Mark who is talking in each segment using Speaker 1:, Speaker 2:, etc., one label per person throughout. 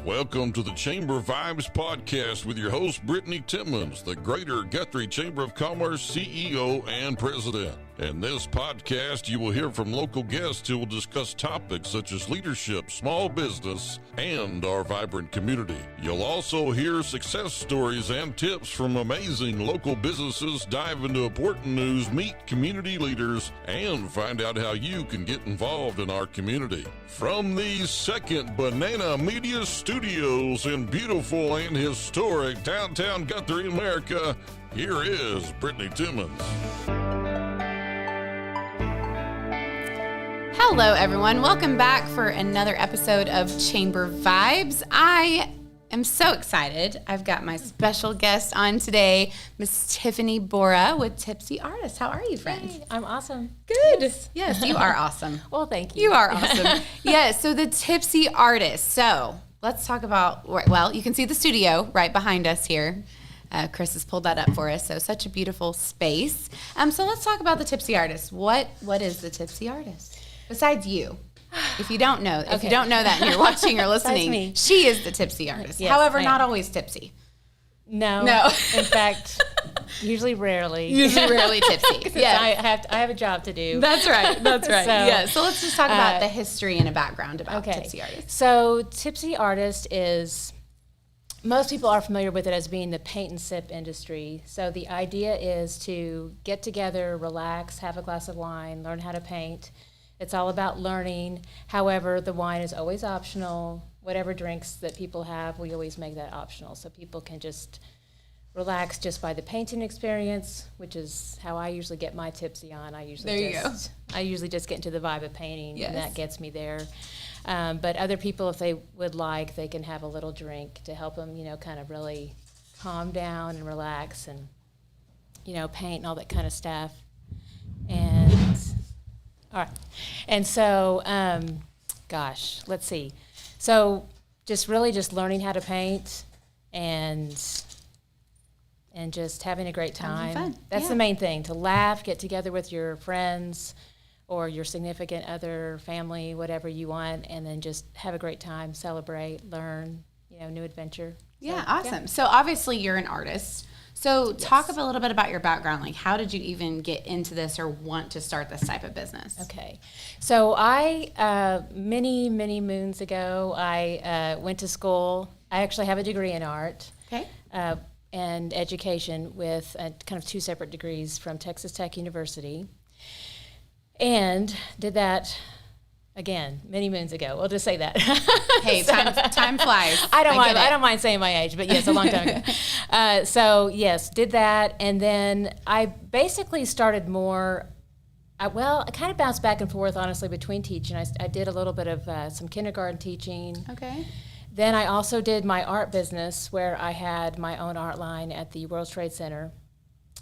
Speaker 1: Welcome to the Chamber Vibes podcast with your host, Brittany Timmons, the Greater Guthrie Chamber of Commerce CEO and President. In this podcast, you will hear from local guests who will discuss topics such as leadership, small business, and our vibrant community. You'll also hear success stories and tips from amazing local businesses, dive into important news, meet community leaders, and find out how you can get involved in our community. From the Second Banana Media Studios in beautiful and historic downtown Guthrie, America, here is Brittany Timmons.
Speaker 2: Hello, everyone. Welcome back for another episode of Chamber Vibes. I am so excited. I've got my special guest on today, Miss Tiffany Bohrer with Tipsy Artist. How are you, friend?
Speaker 3: Hey, I'm awesome.
Speaker 2: Good. Yes, you are awesome.
Speaker 3: Well, thank you.
Speaker 2: You are awesome. Yes, so the Tipsy Artist. So let's talk about, well, you can see the studio right behind us here. Chris has pulled that up for us, so such a beautiful space. So let's talk about the Tipsy Artist. What is the Tipsy Artist? Besides you, if you don't know, if you don't know that and you're watching or listening, she is the Tipsy Artist.
Speaker 3: Yes,
Speaker 2: However, not always tipsy.
Speaker 3: No. In fact, usually rarely.
Speaker 2: Usually rarely tipsy.
Speaker 3: Yeah, I have a job to do.
Speaker 2: That's right. That's right. So let's just talk about the history and a background about Tipsy Artist.
Speaker 3: So Tipsy Artist is, most people are familiar with it as being the paint and sip industry. So the idea is to get together, relax, have a glass of wine, learn how to paint. It's all about learning. However, the wine is always optional. Whatever drinks that people have, we always make that optional. So people can just relax just by the painting experience, which is how I usually get my tipsy on. I usually just get into the vibe of painting, and that gets me there. But other people, if they would like, they can have a little drink to help them, kind of really calm down and relax and, paint and all that kind of stuff. All right. And so, let's see. So just learning how to paint and just having a great time.
Speaker 2: Fun.
Speaker 3: That's the main thing, to laugh, get together with your friends or your significant other, family, whatever you want, and then just have a great time, celebrate, learn, new adventure.
Speaker 2: Yeah, awesome. Yeah. So obviously you're an artist. So talk a little bit about your background. Like, how did you even get into this or want to start this type of business?
Speaker 3: Okay. So I, many moons ago, I went to school. I actually have a degree in art and education with kind of two separate degrees from Texas Tech University. And did that, again, many moons ago. We'll just say that.
Speaker 2: Hey, time flies.
Speaker 3: I don't mind saying my age, but yes, a long time ago. So yes, did that, and then I basically started more. I kind of bounced back and forth, honestly, between teaching. I did a little bit of some kindergarten teaching.
Speaker 2: Okay.
Speaker 3: Then I also did my art business, where I had my own art line at the World Trade Center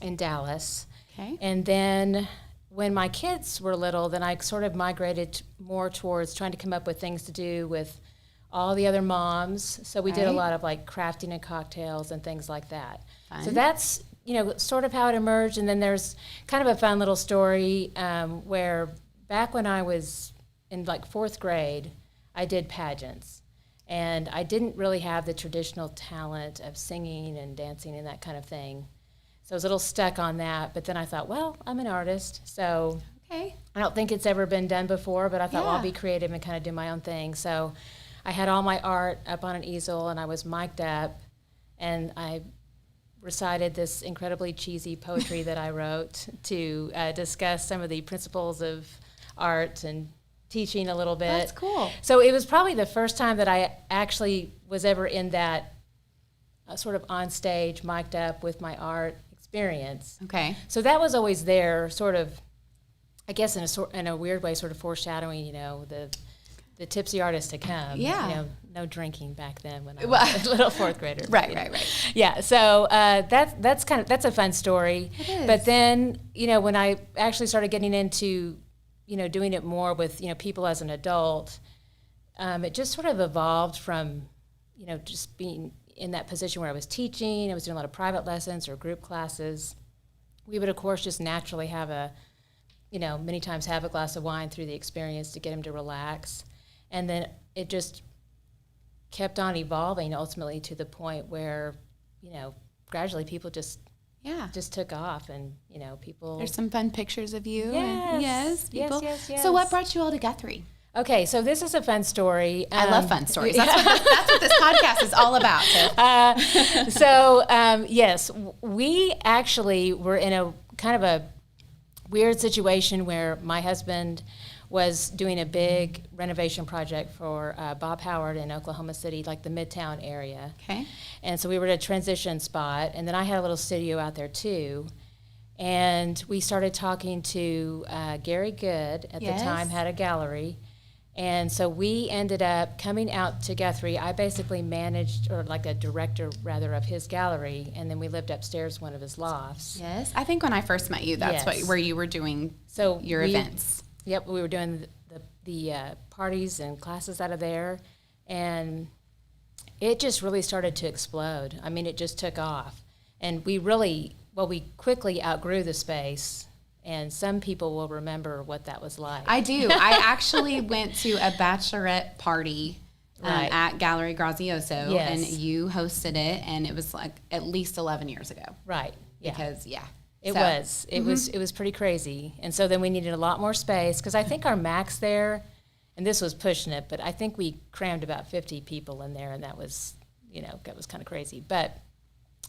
Speaker 3: in Dallas.
Speaker 2: Okay.
Speaker 3: And then when my kids were little, then I sort of migrated more towards trying to come up with things to do with all the other moms. So we did a lot of like crafting and cocktails and things like that. Fun. So that's, sort of how it emerged. And then there's kind of a fun little story where back when I was in like fourth grade, I did pageants. And I didn't really have the traditional talent of singing and dancing and that kind of thing. So I was a little stuck on that, but then I thought, well, I'm an artist, so I don't think it's ever been done before, but I thought, well, I'll be creative and kind of do my own thing. So I had all my art up on an easel, and I was mic'd up, and I recited this incredibly cheesy poetry that I wrote to discuss some of the principles of art and teaching a little bit.
Speaker 2: That's cool.
Speaker 3: So it was probably the first time that I actually was ever in that sort of on stage, mic'd up with my art experience.
Speaker 2: Okay.
Speaker 3: So that was always there, sort of, I guess in a weird way, sort of foreshadowing, the tipsy artist to come.
Speaker 2: Yeah.
Speaker 3: No drinking back then when I was a little fourth grader.
Speaker 2: Right.
Speaker 3: Yeah. So that's a fun story.
Speaker 2: It is.
Speaker 3: But then, when I actually started getting into, doing it more with, people as an adult, it just sort of evolved from, just being in that position where I was teaching. I was doing a lot of private lessons or group classes. We would, of course, just naturally have many times have a glass of wine through the experience to get him to relax. And then it just kept on evolving ultimately to the point where, gradually people just took off, and people.
Speaker 2: There's some fun pictures of you.
Speaker 3: Yes,
Speaker 2: People.
Speaker 3: yes.
Speaker 2: So what brought you all to Guthrie?
Speaker 3: Okay, so this is a fun story.
Speaker 2: I love fun stories. That's what this podcast is all about.
Speaker 3: Yes, we actually were in a kind of a weird situation where my husband was doing a big renovation project for Bob Howard in Oklahoma City, like the Midtown area.
Speaker 2: Okay.
Speaker 3: And so we were at a transition spot, and then I had a little studio out there too. And we started talking to Gary Good at the time, had a gallery. And so we ended up coming out to Guthrie. I basically managed, or like a director rather, of his gallery, and then we lived upstairs one of his lofts.
Speaker 2: Yes. I think when I first met you, that's where you were doing your events.
Speaker 3: Yep, we were doing the parties and classes out of there, and it just really started to explode. I mean, it just took off. And we quickly outgrew the space. And some people will remember what that was like.
Speaker 2: I do. I actually went to a bachelorette party at Gallery Grazioso, and you hosted it, and it was like at least 11 years ago.
Speaker 3: Right. Yeah.
Speaker 2: Because,
Speaker 3: It was pretty crazy. And so then we needed a lot more space, because I think our max there, and this was pushing it, but I think we crammed about 50 people in there, and that was kind of crazy. But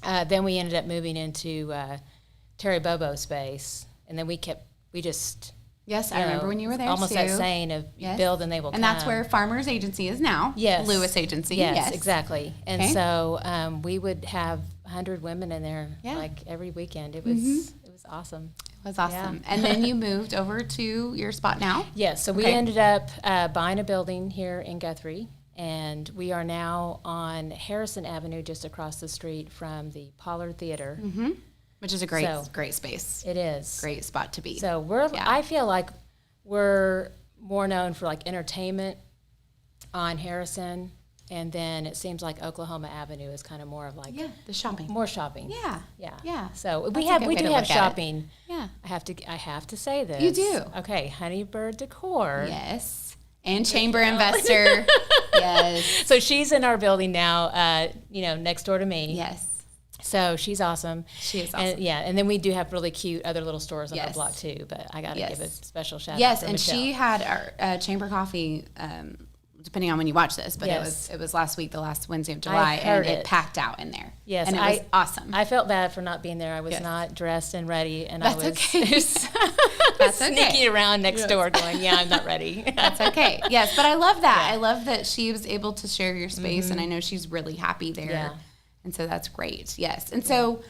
Speaker 3: then we ended up moving into Terry Bobo space. And then
Speaker 2: Yes, I remember when you were there
Speaker 3: almost
Speaker 2: too.
Speaker 3: That saying of build and they will come.
Speaker 2: And that's where Farmers Agency is now.
Speaker 3: Yes.
Speaker 2: Lewis Agency.
Speaker 3: Yes, exactly. And so we would have 100 women in there like every weekend. It was awesome.
Speaker 2: It was awesome. Yeah. And then you moved over to your spot now?
Speaker 3: Yes. So we ended up buying a building here in Guthrie. And we are now on Harrison Avenue, just across the street from the Pollard Theater.
Speaker 2: Mm-hmm. Which is a great space.
Speaker 3: It is.
Speaker 2: Great spot to be.
Speaker 3: So I feel like we're more known for like entertainment on Harrison, and then it seems like Oklahoma Avenue is kind of more of like
Speaker 2: the shopping.
Speaker 3: More shopping.
Speaker 2: Yeah.
Speaker 3: So we do have shopping.
Speaker 2: Yeah.
Speaker 3: I have to say this.
Speaker 2: You do.
Speaker 3: Okay, Honeybird Decor.
Speaker 2: Yes. And Chamber Investor. Yes.
Speaker 3: So she's in our building now, next door to me.
Speaker 2: Yes.
Speaker 3: So she's awesome.
Speaker 2: She is awesome.
Speaker 3: And then we do have really cute other little stores on our block too, but I got to give a special shout out to
Speaker 2: Yes, and
Speaker 3: Michelle.
Speaker 2: she had our Chamber Coffee, depending on when you watch this, but it was last week, the last Wednesday of July, and it packed out in there.
Speaker 3: Yes.
Speaker 2: And it was awesome.
Speaker 3: I felt bad for not being there. I was not dressed and ready, and
Speaker 2: That's
Speaker 3: I was
Speaker 2: okay.
Speaker 3: sneaking around next door going, I'm not ready.
Speaker 2: That's okay. Yes, but I love that. I love that she was able to share your space, and I know she's really happy there.
Speaker 3: Yeah.
Speaker 2: And so that's great. Yes. And so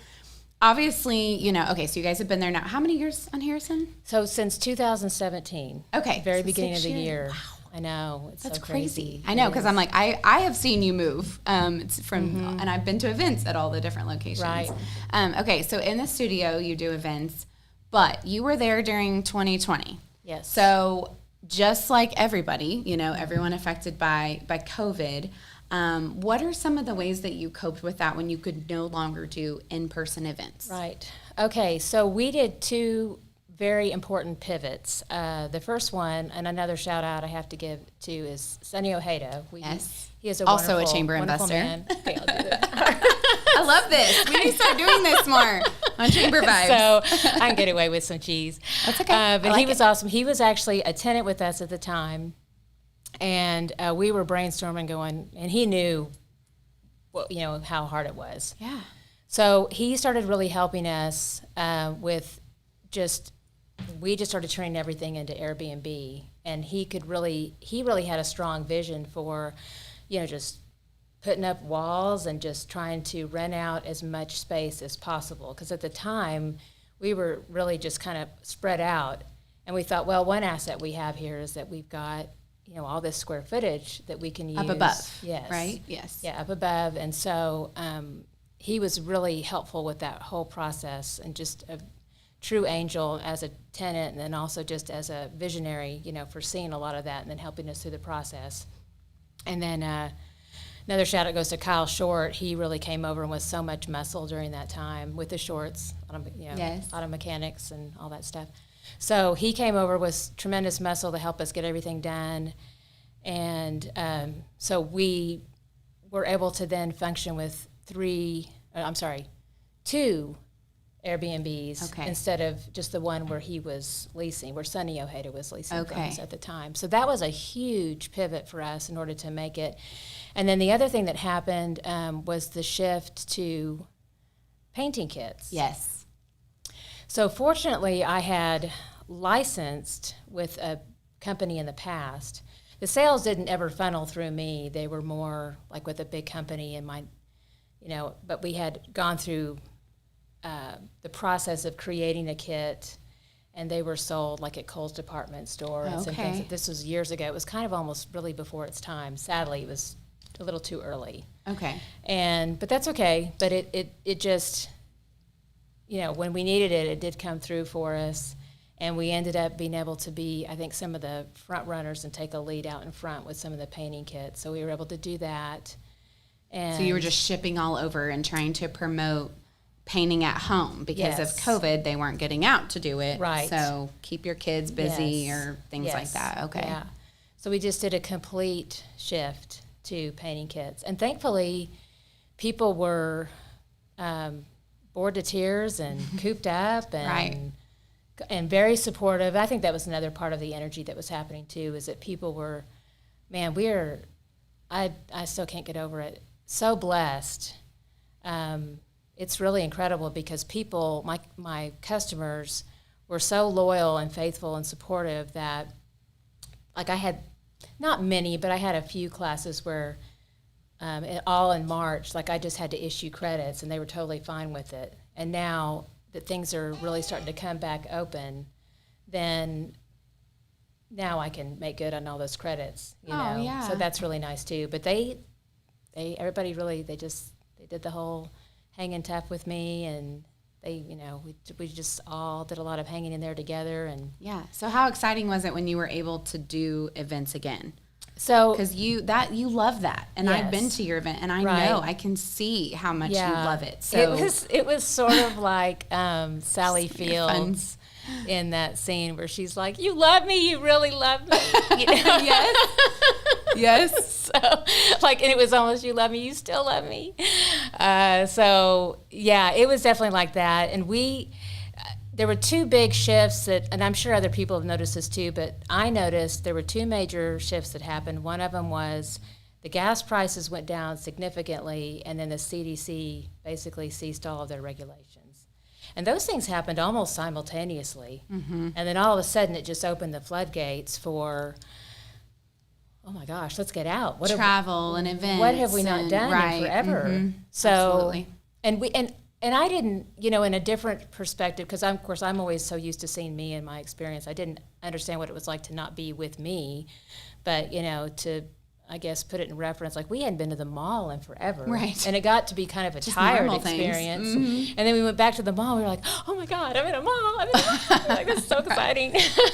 Speaker 2: obviously, so you guys have been there now. How many years on Harrison?
Speaker 3: So since 2017.
Speaker 2: Okay.
Speaker 3: Very beginning of the year.
Speaker 2: Wow.
Speaker 3: I know. It's
Speaker 2: That's
Speaker 3: so crazy.
Speaker 2: I know, because I'm like, I have seen you move and I've been to events at all the different locations.
Speaker 3: Right.
Speaker 2: Okay. So in the studio, you do events, but you were there during 2020.
Speaker 3: Yes.
Speaker 2: So just like everybody, everyone affected by COVID, what are some of the ways that you coped with that when you could no longer do in-person events?
Speaker 3: Right. Okay, so we did two very important pivots. The first one, and another shout out I have to give to, is Sonny Ojeda. He is
Speaker 2: also a chamber investor.
Speaker 3: Man. Okay, I'll do that.
Speaker 2: I love this. We need to start doing this more on Chamber Vibes.
Speaker 3: So I can get away with some cheese.
Speaker 2: That's okay.
Speaker 3: But he was awesome. He was actually a tenant with us at the time. And we were brainstorming going, and he knew, how hard it was.
Speaker 2: Yeah.
Speaker 3: So he started really helping us with we just started turning everything into Airbnb. And he really had a strong vision for, just putting up walls and just trying to rent out as much space as possible. Because at the time, we were really just kind of spread out. And we thought, well, one asset we have here is that we've got all this square footage that we can use.
Speaker 2: Up above.
Speaker 3: Yes.
Speaker 2: Right? Yes.
Speaker 3: Yeah, up above. And so he was really helpful with that whole process, and just a true angel as a tenant, and then also just as a visionary, for seeing a lot of that and then helping us through the process. And then another shout out goes to Kyle Short. He really came over and was so much muscle during that time with the shorts, auto mechanics and all that stuff. So he came over with tremendous muscle to help us get everything done. And so we were able to then function with two Airbnbs instead of just the one where he was leasing, where Sonny Ojeda was leasing from us at the time. So that was a huge pivot for us in order to make it. And then the other thing that happened was the shift to painting kits.
Speaker 2: Yes.
Speaker 3: So fortunately, I had licensed with a company in the past. The sales didn't ever funnel through me. They were more like with a big company and but we had gone through the process of creating a kit, and they were sold like at Kohl's department store and some things. This was years ago. It was kind of almost really before its time. Sadly, it was a little too early.
Speaker 2: Okay.
Speaker 3: But that's okay. But it just, when we needed it, it did come through for us. And we ended up being able to be, I think, some of the front runners and take a lead out in front with some of the painting kits. So we were able to do that. And
Speaker 2: so you were just shipping all over and trying to promote painting at home because of COVID. They weren't getting out to do it.
Speaker 3: Right.
Speaker 2: So keep your kids busy or things like that. Okay.
Speaker 3: Yeah. So we just did a complete shift to painting kits. And thankfully, people were bored to tears and cooped up and very supportive. I think that was another part of the energy that was happening too, is that people were, I still can't get over it, so blessed. It's really incredible because people, my customers, were so loyal and faithful and supportive that, like, I had, not many, but I had a few classes where all in March, like, I just had to issue credits and they were totally fine with it. And now that things are really starting to come back open, then now I can make good on all those credits, you know.
Speaker 2: Yeah.
Speaker 3: So that's really nice too. But everybody really, they did the whole hanging tough with me, and we just all did a lot of hanging in there together. And
Speaker 2: yeah. So how exciting was it when you were able to do events again?
Speaker 3: So
Speaker 2: because you love that, and
Speaker 3: yes.
Speaker 2: I've been to your event, and I know I can see how much you love it. So
Speaker 3: it was sort of like Sally Fields in that scene where she's like, "You love me, you really love me."
Speaker 2: Yes, yes.
Speaker 3: So and it was almost, "You love me, you still love me." So yeah, it was definitely like that, and there were two big shifts and I'm sure other people have noticed this too, but I noticed there were two major shifts that happened. One of them was the gas prices went down significantly, and then the CDC basically ceased all of their regulations. And those things happened almost simultaneously. Mm-hmm. And then all of a sudden it just opened the floodgates for, oh my gosh, let's get out.
Speaker 2: Travel and events.
Speaker 3: What have we not done in forever?
Speaker 2: Mm-hmm.
Speaker 3: So,
Speaker 2: absolutely.
Speaker 3: And I didn't, in a different perspective, because I'm always so used to seeing me and my experience. I didn't understand what it was like to not be with me, but to, I guess, put it in reference, like we hadn't been to the mall in forever,
Speaker 2: right?
Speaker 3: And it got to be kind of a
Speaker 2: just
Speaker 3: tired experience. Mm-hmm. And then we went back to the mall. We were like, oh my God, I'm in a mall! Like, this is so exciting,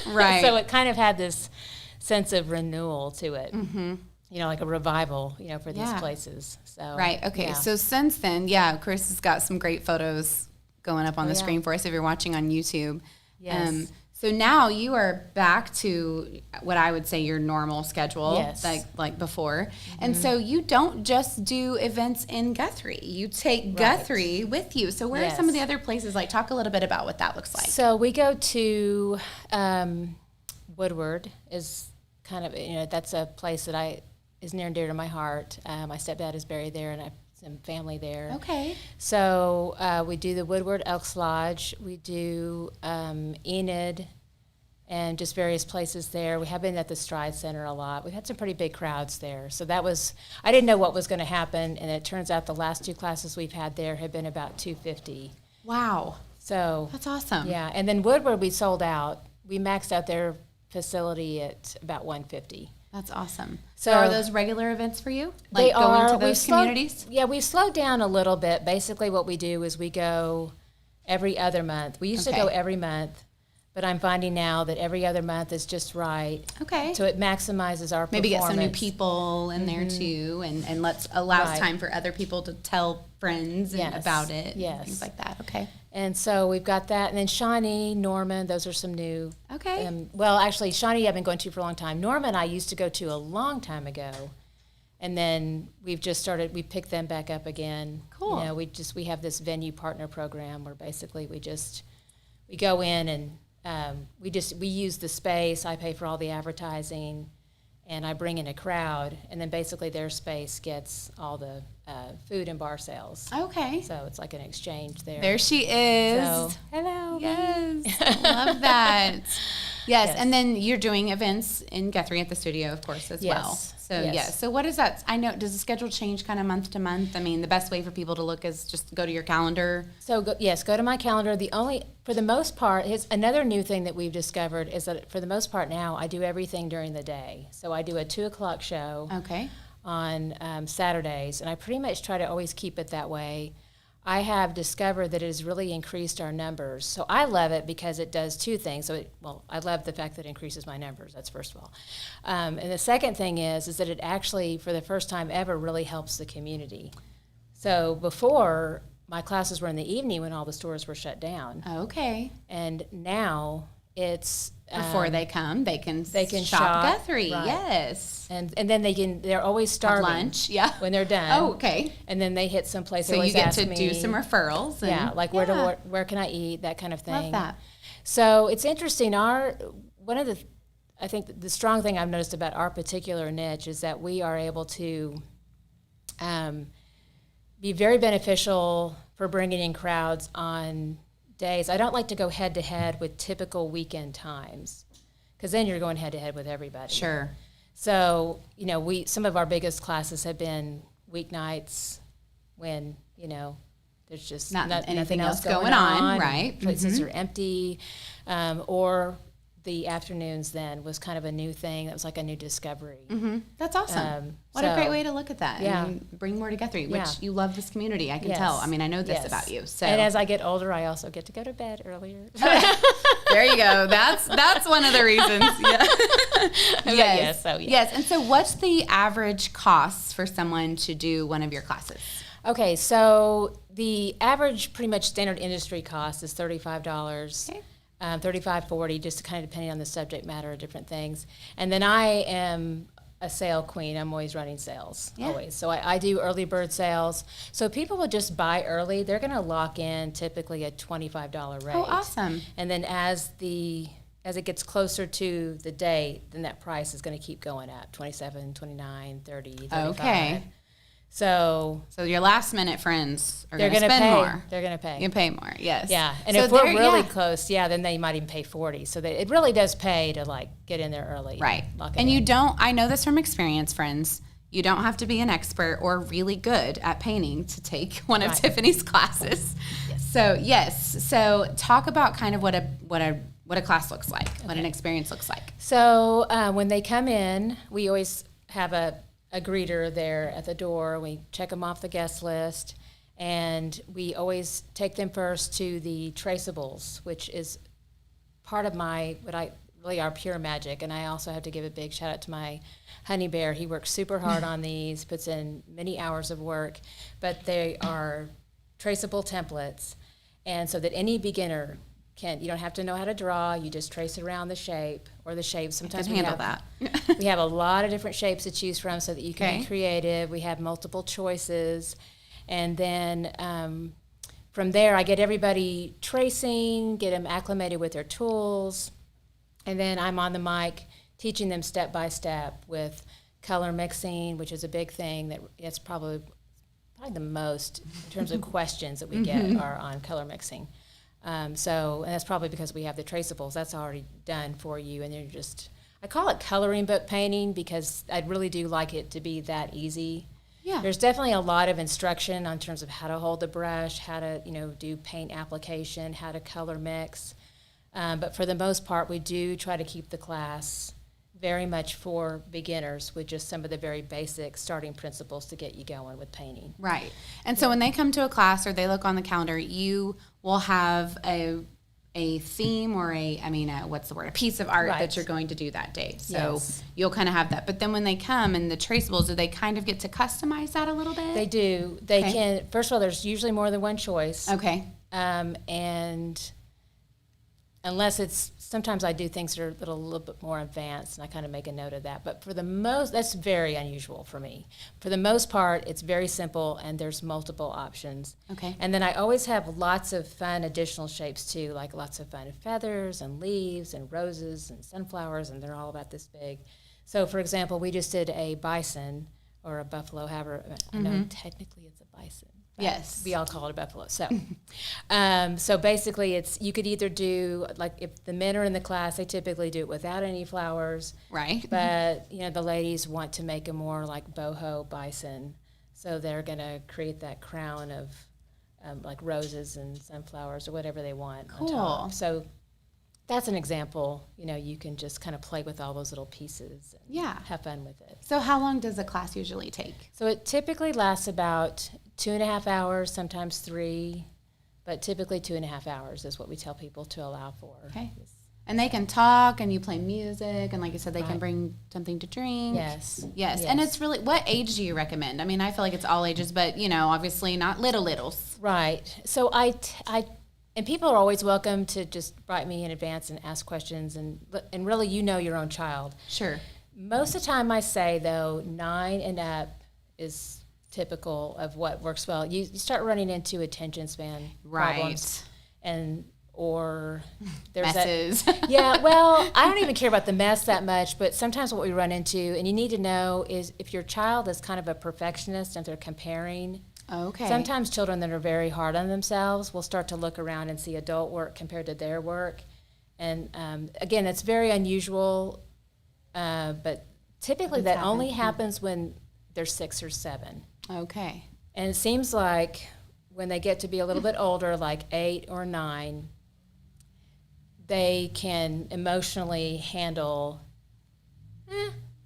Speaker 2: right?
Speaker 3: So it kind of had this sense of renewal to it. Mm-hmm. Like a revival, for these places. So
Speaker 2: right. Okay.
Speaker 3: Yeah.
Speaker 2: So since then, Chris has got some great photos going up on the screen for us if you're watching on YouTube.
Speaker 3: Yes.
Speaker 2: So now you are back to what I would say your normal schedule,
Speaker 3: yes.
Speaker 2: like before. Mm-hmm. And so you don't just do events in Guthrie. You take Guthrie with you. So where are some of the other places? Like, talk a little bit about what that looks like.
Speaker 3: So we go to Woodward is kind of, that's a place that is near and dear to my heart. My stepdad is buried there, and I have some family there.
Speaker 2: Okay.
Speaker 3: So we do the Woodward Elks Lodge. We do Enid and just various places there. We have been at the Stride Center a lot. We've had some pretty big crowds there. So I didn't know what was going to happen, and it turns out the last two classes we've had there have been about 250.
Speaker 2: Wow.
Speaker 3: So
Speaker 2: that's awesome.
Speaker 3: Yeah, and then Woodward we sold out. We maxed out their facility at about 150.
Speaker 2: That's awesome.
Speaker 3: So
Speaker 2: are those regular events for you? Like
Speaker 3: they
Speaker 2: going
Speaker 3: are.
Speaker 2: to those communities?
Speaker 3: We've slowed down a little bit. Basically what we do is we go every other month. We used to go every month, but I'm finding now that every other month is just right.
Speaker 2: Okay.
Speaker 3: So it maximizes our
Speaker 2: maybe
Speaker 3: performance.
Speaker 2: Get some new people in there too, and allows time for other people to tell friends about it and things like that. Okay.
Speaker 3: And so we've got that. And then Shawnee, Norman, those are some new.
Speaker 2: Okay.
Speaker 3: Well, actually, Shawnee I've been going to for a long time. Norman I used to go to a long time ago. And then we picked them back up again.
Speaker 2: Cool.
Speaker 3: You know, we have this venue partner program where basically we go in and we use the space. I pay for all the advertising, and I bring in a crowd, and then basically their space gets all the food and bar sales.
Speaker 2: Okay.
Speaker 3: So it's like an exchange there.
Speaker 2: There she is.
Speaker 3: So, hello.
Speaker 2: Yes. Love that. Yes. And then you're doing events in Guthrie at the studio, of course, as well. So, yes. So what is that? I know, does the schedule change kind of month to month? I mean, the best way for people to look is just go to your calendar.
Speaker 3: So, go to my calendar. For the most part, another new thing that we've discovered is that for the most part now, I do everything during the day. So I do a 2:00 show.
Speaker 2: Okay.
Speaker 3: On Saturdays, and I pretty much try to always keep it that way. I have discovered that it has really increased our numbers. So I love it because it does two things. I love the fact that it increases my numbers, that's first of all. And the second thing is that it actually, for the first time ever, really helps the community. So before, my classes were in the evening when all the stores were shut down.
Speaker 2: Okay.
Speaker 3: And now it's...
Speaker 2: Before they can shop Guthrie,
Speaker 3: right.
Speaker 2: Yes.
Speaker 3: And then they're always starving.
Speaker 2: Lunch, yeah.
Speaker 3: When they're done.
Speaker 2: Oh, okay.
Speaker 3: And then they hit some place.
Speaker 2: So you get to do some referrals.
Speaker 3: Where can I eat, that kind of thing.
Speaker 2: Love that.
Speaker 3: So it's interesting. I think the strong thing I've noticed about our particular niche is that we are able to be very beneficial for bringing in crowds on days. I don't like to go head to head with typical weekend times, because then you're going head to head with everybody.
Speaker 2: Sure.
Speaker 3: So, some of our biggest classes have been weeknights when, there's just nothing else going on. Right. Places are empty. Or the afternoons then was kind of a new thing. That was like a new discovery.
Speaker 2: Mm-hmm. That's awesome. What a great way to look at that. Yeah. And bring more to Guthrie, which you love this community. I can tell. I mean, I know this about you. So.
Speaker 3: And as I get older, I also get to go to bed earlier.
Speaker 2: There you go. That's one of the reasons. Yeah.
Speaker 3: Yes.
Speaker 2: Yes. And so what's the average cost for someone to do one of your classes?
Speaker 3: Okay. So the average pretty much standard industry cost is $35. Okay. 35, 40, just kind of depending on the subject matter of different things. And then I am a sale queen. I'm always running sales, always. So I do early bird sales. So people will just buy early. They're going to lock in typically a $25 rate.
Speaker 2: Oh, awesome.
Speaker 3: And then as it gets closer to the date, then that price is going to keep going up, 27, 29, 30, 35.
Speaker 2: Okay.
Speaker 3: So
Speaker 2: your last minute friends are going to spend more.
Speaker 3: They're going to pay.
Speaker 2: You pay more, yes.
Speaker 3: Yeah, and so if we're really close, then they might even pay 40. So it really does pay to get in there early.
Speaker 2: Right. And you don't, I know this from experience, friends, you don't have to be an expert or really good at painting to take one of Tiffany's classes. Yes. So talk about kind of what a class looks like, what an experience looks like.
Speaker 3: So when they come in, we always have a greeter there at the door. We check them off the guest list, and we always take them first to the traceables, which is part of really our pure magic. And I also have to give a big shout out to my honey bear. He works super hard on these, puts in many hours of work, but they are traceable templates, and so that any beginner you don't have to know how to draw. You just trace around the shape or the shapes. Sometimes we handle that. We have a lot of different shapes to choose from so that you can be creative. We have multiple choices. And then from there, I get everybody tracing, get them acclimated with their tools. And then I'm on the mic teaching them step by step with color mixing, which is a big thing. That's probably the most in terms of questions that we get are on color mixing. And that's probably because we have the traceables. That's already done for you, and I call it coloring book painting because I really do like it to be that easy. Yeah. There's definitely a lot of instruction on terms of how to hold the brush, how to do paint application, how to color mix. But for the most part, we do try to keep the class very much for beginners with just some of the very basic starting principles to get you going with painting.
Speaker 2: Right. And so when they come to a class or they look on the calendar, you will have a theme or a piece of art that you're going to do that day. So you'll kind of have that. But then when they come and the traceables, do they kind of get to customize that a little bit?
Speaker 3: They do. They can. First of all, there's usually more than one choice.
Speaker 2: Okay.
Speaker 3: And unless it's, sometimes I do things that are a little bit more advanced, and I kind of make a note of that. But for the most, that's very unusual for me. For the most part, it's very simple, and there's multiple options.
Speaker 2: Okay.
Speaker 3: And then I always have lots of fun additional shapes too, like lots of fun feathers and leaves and roses and sunflowers, and they're all about this big. So, for example, we just did a bison or a buffalo, however, I know technically it's a bison.
Speaker 2: Yes.
Speaker 3: We all call it a buffalo. So, so basically, you could either do, like, if the men are in the class, they typically do it without any flowers.
Speaker 2: Right.
Speaker 3: But, the ladies want to make a more like boho bison. So they're going to create that crown of like roses and sunflowers or whatever they want on top. So that's an example. You can just kind of play with all those little pieces and have fun with it.
Speaker 2: So how long does a class usually take?
Speaker 3: So it typically lasts about 2.5 hours, sometimes 3, but typically 2.5 hours is what we tell people to allow for.
Speaker 2: Okay. And they can talk, and you play music, and like you said, they can bring something to drink. Yes. And it's really, what age do you recommend? I mean, I feel like it's all ages, but, obviously not littles.
Speaker 3: Right. So and people are always welcome to just write me in advance and ask questions, and really, your own child.
Speaker 2: Sure.
Speaker 3: Most of the time I say, though, 9 and up is typical of what works well. You start running into attention span problems, or there's
Speaker 2: messes.
Speaker 3: Well, I don't even care about the mess that much, but sometimes what we run into, and you need to know, is if your child is kind of a perfectionist and they're comparing.
Speaker 2: Okay.
Speaker 3: Sometimes children that are very hard on themselves will start to look around and see adult work compared to their work. And again, it's very unusual, but typically that only happens when they're 6 or 7.
Speaker 2: Okay.
Speaker 3: And it seems like when they get to be a little bit older, like 8 or 9, they can emotionally handle,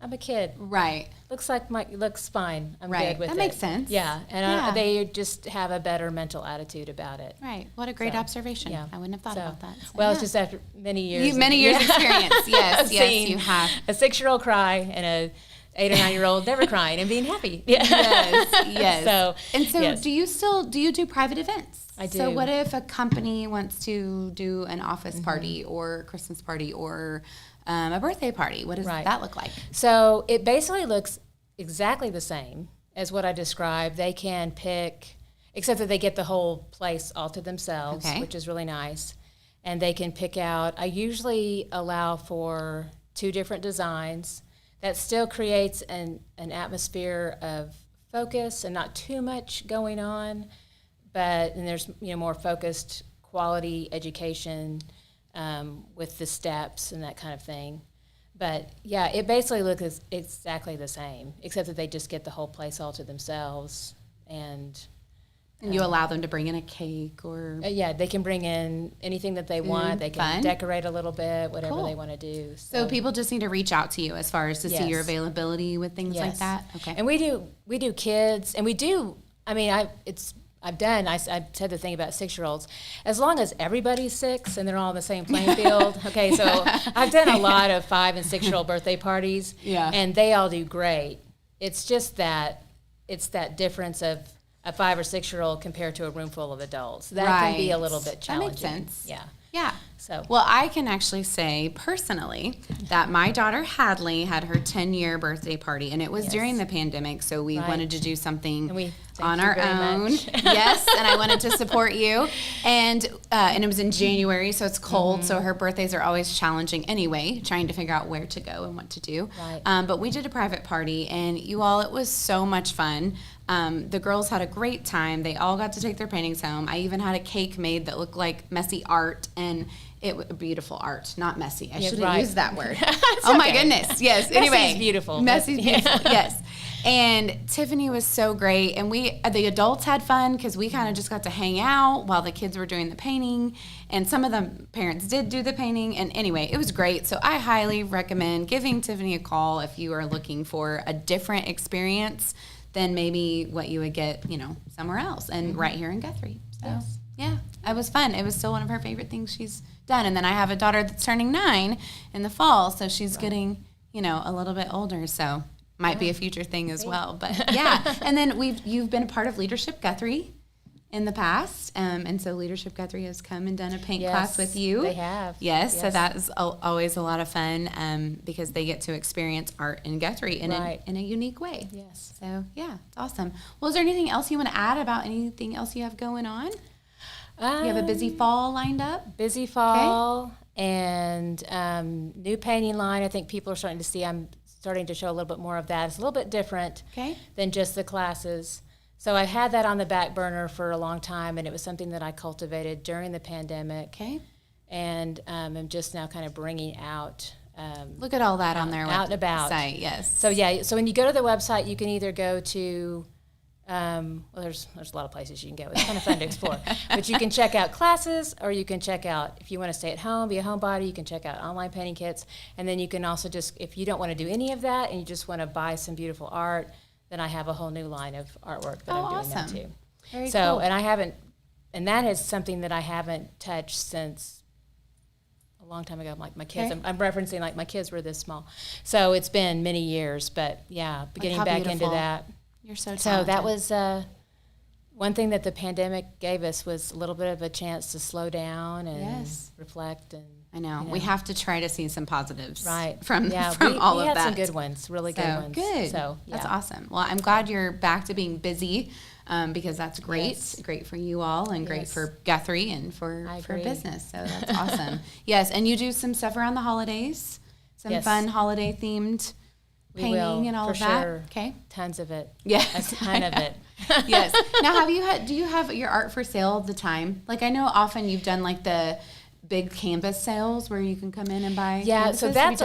Speaker 3: I'm a kid.
Speaker 2: Right.
Speaker 3: Looks fine. I'm good with it.
Speaker 2: That makes sense.
Speaker 3: Yeah. And they just have a better mental attitude about it.
Speaker 2: Right. What a great observation.
Speaker 3: Yeah.
Speaker 2: I wouldn't have thought about that.
Speaker 3: Well, it's just after many years.
Speaker 2: Many years experience. Yes, you have.
Speaker 3: A 6-year-old cry and a 8 or 9-year-old never crying and being happy. Yeah.
Speaker 2: Yes.
Speaker 3: So
Speaker 2: do you do private events?
Speaker 3: I do.
Speaker 2: So what if a company wants to do an office party or a Christmas party or a birthday party? What does that look like?
Speaker 3: So it basically looks exactly the same as what I described. They can pick, except that they get the whole place all to themselves, which is really nice. And they can pick out, I usually allow for 2 different designs. That still creates an atmosphere of focus and not too much going on, and there's more focused quality education with the steps and that kind of thing. But yeah, it basically looks exactly the same, except that they just get the whole place all to themselves. And
Speaker 2: you allow them to bring in a cake or...
Speaker 3: they can bring in anything that they want. They can decorate a little bit, whatever they want to do.
Speaker 2: So people just need to reach out to you as far as to see your availability with things like that? Okay.
Speaker 3: And we do kids, and we do, I said the thing about 6-year-olds. As long as everybody's 6 and they're all on the same playing field. Okay, so I've done a lot of 5 and 6-year-old birthday parties, and they all do great. It's just that it's that difference of a 5 or 6-year-old compared to a room full of adults. That can be a little bit challenging.
Speaker 2: That makes sense.
Speaker 3: Yeah.
Speaker 2: Well, I can actually say personally that my daughter Hadley had her 10-year birthday party, and it was during the pandemic, so we wanted to do something on our own. Yes, and I wanted to support you. And it was in January, so it's cold, so her birthdays are always challenging anyway, trying to figure out where to go and what to do.
Speaker 3: Right.
Speaker 2: But we did a private party, and you all, it was so much fun. The girls had a great time. They all got to take their paintings home. I even had a cake made that looked like messy art, and it was beautiful art, not messy. I should have used that word. Oh my goodness. Yes. Anyway,
Speaker 3: messy's beautiful.
Speaker 2: Messy's beautiful. Yes. And Tiffany was so great, and the adults had fun because we kind of just got to hang out while the kids were doing the painting, and some of the parents did do the painting, and anyway, it was great. So I highly recommend giving Tiffany a call if you are looking for a different experience than maybe what you would get, somewhere else, and right here in Guthrie. So, yeah, it was fun. It was still one of her favorite things she's done. And then I have a daughter that's turning 9 in the fall, so she's getting, a little bit older, so might be a future thing as well. But yeah, and then you've been a part of Leadership Guthrie, in the past, and so Leadership Guthrie has come and done a paint class with you.
Speaker 3: They have.
Speaker 2: Yes, so that is always a lot of fun because they get to experience art in Guthrie in a unique way.
Speaker 3: Yes.
Speaker 2: So, yeah, it's awesome. Well, is there anything else you want to add about anything else you have going on? You have a busy fall lined up?
Speaker 3: Busy fall and new painting line. I think people are starting to see I'm starting to show a little bit more of that. It's a little bit different than just the classes. So I had that on the back burner for a long time, and it was something that I cultivated during the pandemic.
Speaker 2: Okay.
Speaker 3: And I'm just now kind of bringing out.
Speaker 2: Look at all that on their
Speaker 3: out and about.
Speaker 2: Website, yes.
Speaker 3: So yeah, so when you go to the website, you can either go to, there's a lot of places you can go. It's kind of fun to explore. But you can check out classes, or you can check out, if you want to stay at home, be a homebody, you can check out online painting kits. And then you can also just, if you don't want to do any of that and you just want to buy some beautiful art, then I have a whole new line of artwork that I'm doing that too.
Speaker 2: Very cool.
Speaker 3: And that is something that I haven't touched since a long time ago. Like my kids, I'm referencing like my kids were this small. So it's been many years, but yeah, getting back into that.
Speaker 2: You're so talented.
Speaker 3: So that was one thing that the pandemic gave us, was a little bit of a chance to slow down and reflect. And
Speaker 2: I know. We have to try to see some positives from all of that.
Speaker 3: We had some good ones, really good ones.
Speaker 2: Good.
Speaker 3: So
Speaker 2: that's awesome. Well, I'm glad you're back to being busy because that's great.
Speaker 3: Yes.
Speaker 2: Great for you all and great for Guthrie and for business. So that's awesome. Yes, and you do some stuff around the holidays, some fun holiday themed painting and all of that.
Speaker 3: Sure.
Speaker 2: Okay.
Speaker 3: Tons of it.
Speaker 2: Yes.
Speaker 3: A ton of it.
Speaker 2: Yes. Now, do you have your art for sale all the time? Like, I know often you've done like the big canvas sales where you can come in and buy canvases.
Speaker 3: So that's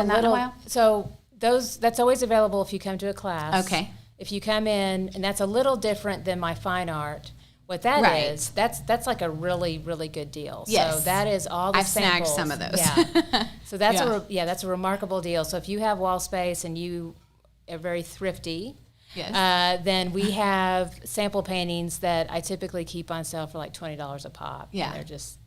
Speaker 3: that's always available if you come to a class.
Speaker 2: Okay.
Speaker 3: If you come in, and that's a little different than my fine art. What that is, that's like a really, really good deal.
Speaker 2: Yes.
Speaker 3: So that is all the
Speaker 2: I've
Speaker 3: samples.
Speaker 2: snagged some of those.
Speaker 3: Yeah. So that's a remarkable deal. So if you have wall space and you are very thrifty, then we have sample paintings that I typically keep on sale for like $20 a pop.
Speaker 2: Yeah.
Speaker 3: And they're just,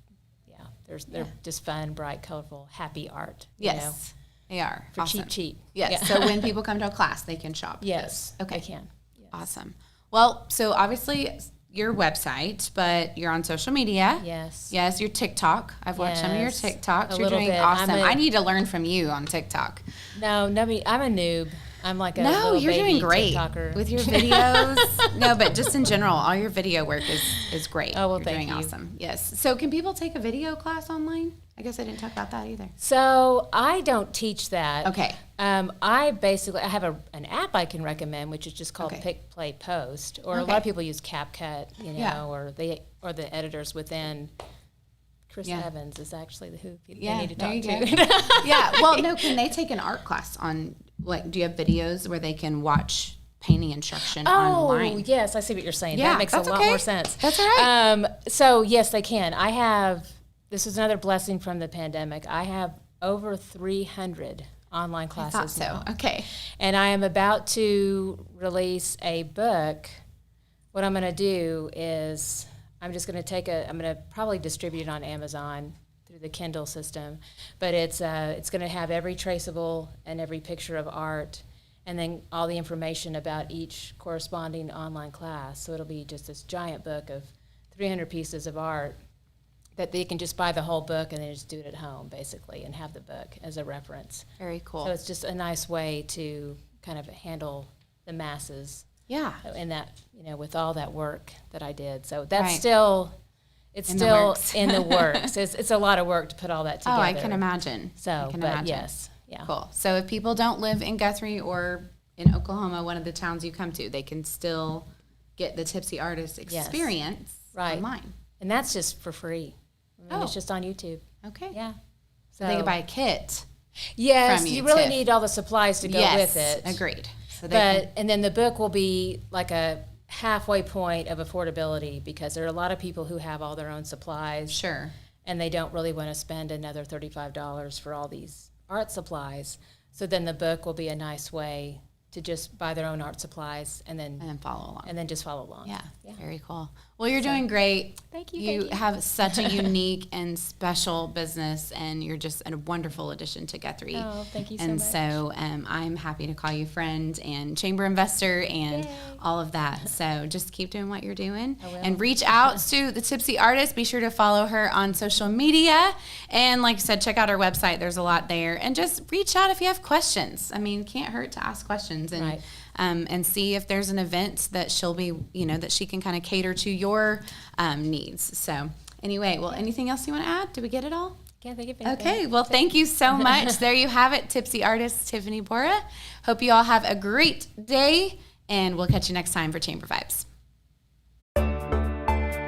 Speaker 3: they're just fun, bright, colorful, happy art.
Speaker 2: Yes. They are.
Speaker 3: For
Speaker 2: awesome.
Speaker 3: cheap.
Speaker 2: Yes. Yeah. So when people come to a class, they can shop.
Speaker 3: Yes.
Speaker 2: Okay.
Speaker 3: They can. Yes.
Speaker 2: Awesome. Well, so obviously your website, but you're on social media.
Speaker 3: Yes.
Speaker 2: Yes, your TikTok. I've watched some of your TikToks. You're doing
Speaker 3: bit.
Speaker 2: awesome. I need to learn from you on TikTok.
Speaker 3: No, I'm a noob. I'm like a
Speaker 2: No,
Speaker 3: little
Speaker 2: you're
Speaker 3: baby
Speaker 2: doing great
Speaker 3: TikToker.
Speaker 2: with your videos. No, but just in general, all your video work is great.
Speaker 3: Oh, well,
Speaker 2: you're
Speaker 3: thank
Speaker 2: doing
Speaker 3: you.
Speaker 2: awesome. Yes. So can people take a video class online? I guess I didn't talk about that either.
Speaker 3: So I don't teach that.
Speaker 2: Okay.
Speaker 3: I have an app I can recommend, which is just called Pick, Play, Post, or a lot of people use CapCut, or the editors within. Chris Evans is actually who they need to talk to.
Speaker 2: Yeah. Well, no. Can they take an art class on? Like, do you have videos where they can watch painting instruction online?
Speaker 3: Oh, yes, I see what you're saying.
Speaker 2: Yeah,
Speaker 3: that makes a lot more sense.
Speaker 2: That's all right.
Speaker 3: So yes, they can. This is another blessing from the pandemic. I have over 300 online classes.
Speaker 2: I thought so.
Speaker 3: Now.
Speaker 2: Okay.
Speaker 3: And I am about to release a book. What I'm going to do is I'm going to probably distribute it on Amazon through the Kindle system, but it's going to have every traceable and every picture of art, and then all the information about each corresponding online class. So it'll be just this giant book of 300 pieces of art that they can just buy the whole book and then just do it at home, basically, and have the book as a reference.
Speaker 2: Very cool.
Speaker 3: So it's just a nice way to kind of handle the masses.
Speaker 2: Yeah.
Speaker 3: And that, with all that work that I did. So that's it's
Speaker 2: in
Speaker 3: still in the works. It's a lot of work to put all that together.
Speaker 2: Oh, I can imagine.
Speaker 3: Yes. Yeah.
Speaker 2: Cool. So if people don't live in Guthrie or in Oklahoma, one of the towns you come to, they can still get the Tipsy Artist experience online.
Speaker 3: And that's just for free. It's just on YouTube.
Speaker 2: Okay.
Speaker 3: Yeah.
Speaker 2: So they can buy a kit.
Speaker 3: Yes,
Speaker 2: from
Speaker 3: you really need all the supplies to go with it.
Speaker 2: Agreed. So
Speaker 3: and then the book will be like a halfway point of affordability, because there are a lot of people who have all their own supplies.
Speaker 2: Sure.
Speaker 3: And they don't really want to spend another $35 for all these art supplies. So then the book will be a nice way to just buy their own art supplies and then
Speaker 2: follow along.
Speaker 3: And then just follow along.
Speaker 2: Yeah, very cool. Well, you're doing great.
Speaker 3: Thank you.
Speaker 2: You have such a unique and special business, and you're just a wonderful addition to Guthrie.
Speaker 3: Oh, thank you so
Speaker 2: and
Speaker 3: much.
Speaker 2: so I'm happy to call you friend and chamber investor and all of that. So just keep doing what you're doing.
Speaker 3: I will.
Speaker 2: And reach out to the Tipsy Artist. Be sure to follow her on social media. And like I said, check out her website. There's a lot there. And just reach out if you have questions. I mean, can't hurt to ask questions. And
Speaker 3: Right.
Speaker 2: And see if there's an event that she'll be, that she can kind of cater to your needs. So anyway, well, anything else you want to add? Did we get it all?
Speaker 3: Can't think of anything.
Speaker 2: Okay, well, thank you so much. There you have it, Tipsy Artist Tiffany Bohrer. Hope you all have a great day, and we'll catch you next time for Chamber Vibes.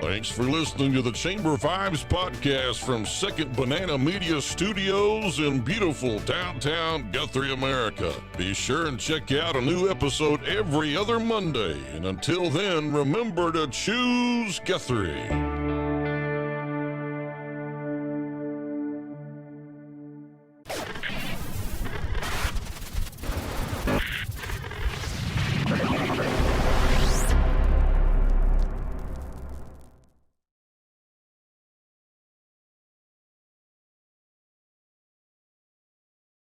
Speaker 1: Thanks for listening to the Chamber Vibes podcast from Second Banana Media Studios in beautiful downtown Guthrie, America. Be sure and check out a new episode every other Monday. And until then, remember to choose Guthrie.